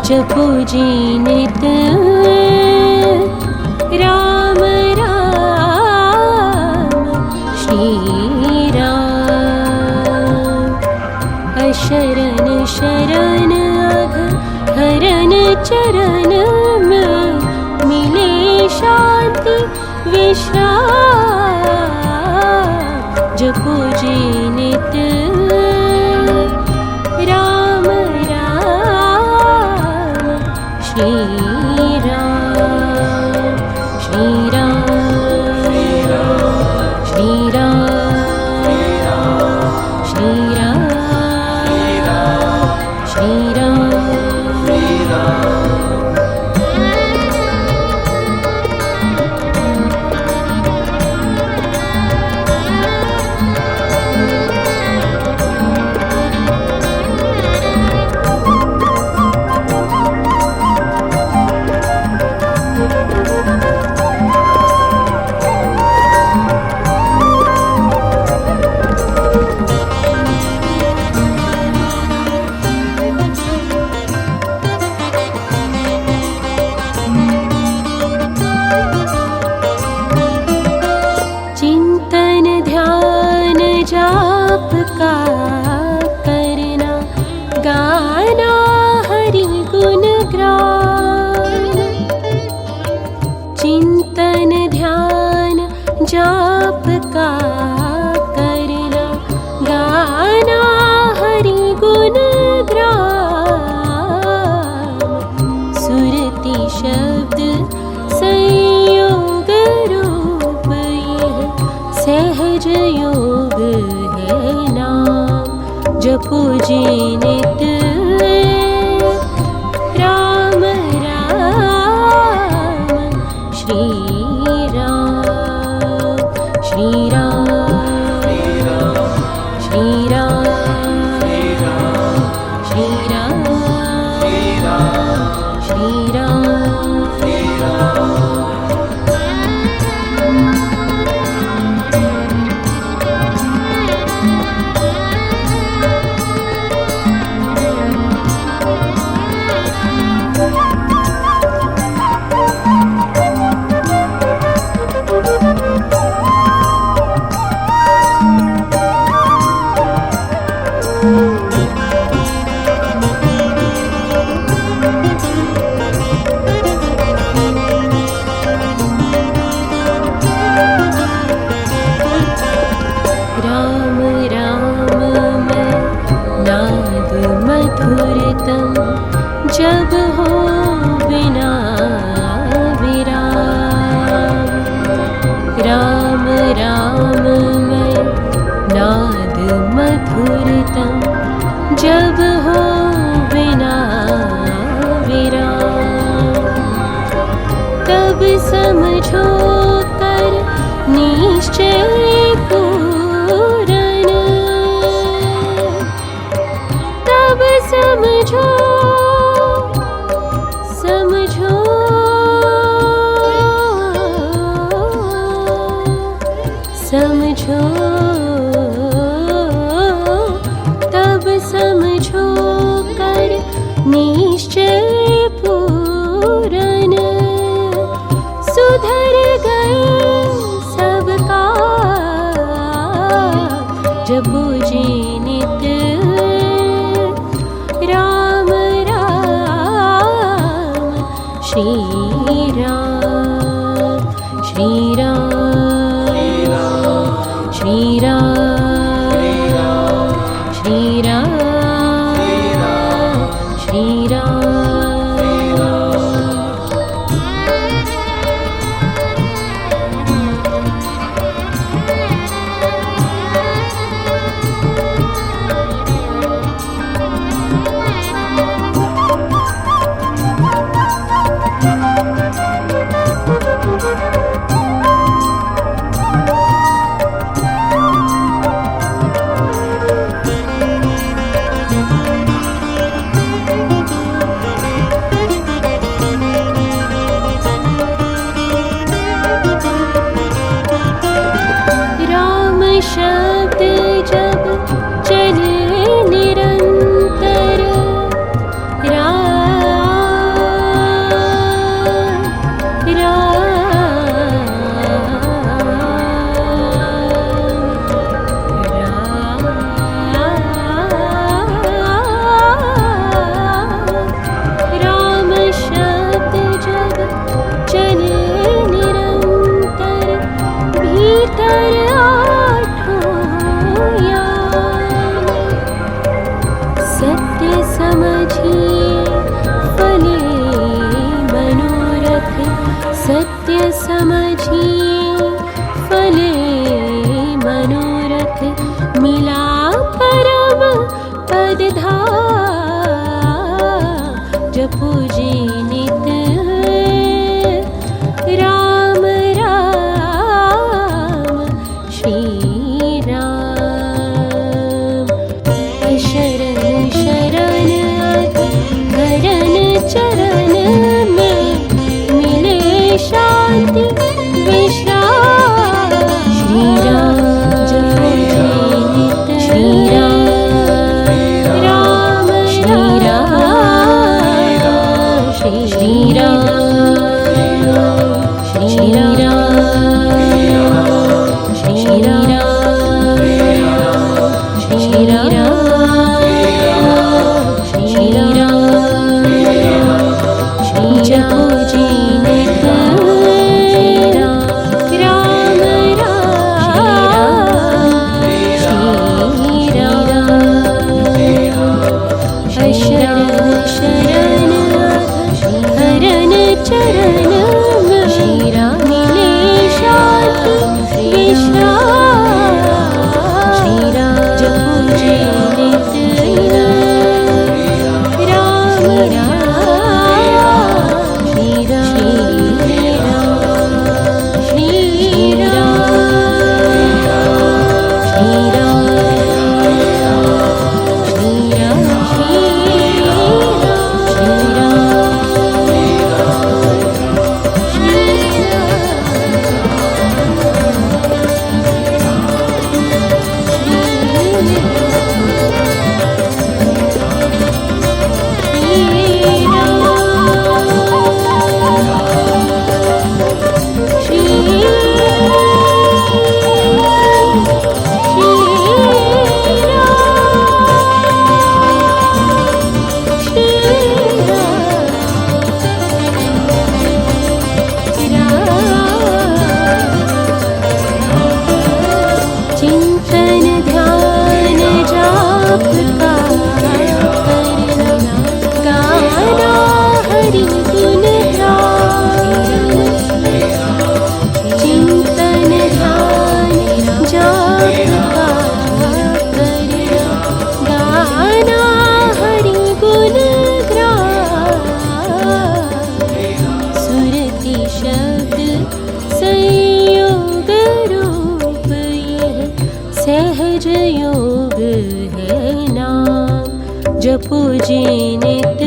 जपो जी नित राम राम श्री राम। अशरण शरण हरण चरण में मिले शांति विश्राम। जपो जी नित राम राम श्री राम श्री राम श्री राम श्री राम श्री राम। जाप का करना गाना हरि गुण गान। चिंतन ध्यान जाप का करना गाना हरि गुण ग्राम। सुरति शब्द संयोग रूप यह सहज योग है नाम। जपो जी नित राम राम श्री राम श्री राम श्री राम श्री राम श्री राम। राम राम मैं नाद मधुरतम जब हो बिना विराम। राम राम मैं नाद मधुरतम जब हो बिना विराम। तब समझो कर निश्चय पूर्ण। तब समझो समझो समझो तब समझो कर निश्चय पूर्ण। सुधर गए सबका जपो जी नित राम राम श्री राम श्री राम श्री राम श्री राम श्री राम। मिला परम पद जपो जी नित राम राम श्री राम। शरण शरण हरण चरण में मिले शांति विश्राम। श्री राम जपो जी नित श्री राम राम श्री राम श्री राम श्री राम श्री राम श्री राम श्री राम जपो जी नित राम राम श्री राम। शरण शरण हरण चरण में श्री राम मिले शांति विश्राम। श्री राम जपो जी नित राम राम श्री राम श्री राम श्री राम श्री राम श्री चिंतन ध्यान जाप का करना गाना हरि गुण गान। चिंतन ध्यान जाप का करना गाना हरि गुण गान। सुरति शब्द संयोग रूप यह सहज योग है नाम। जपो जी नित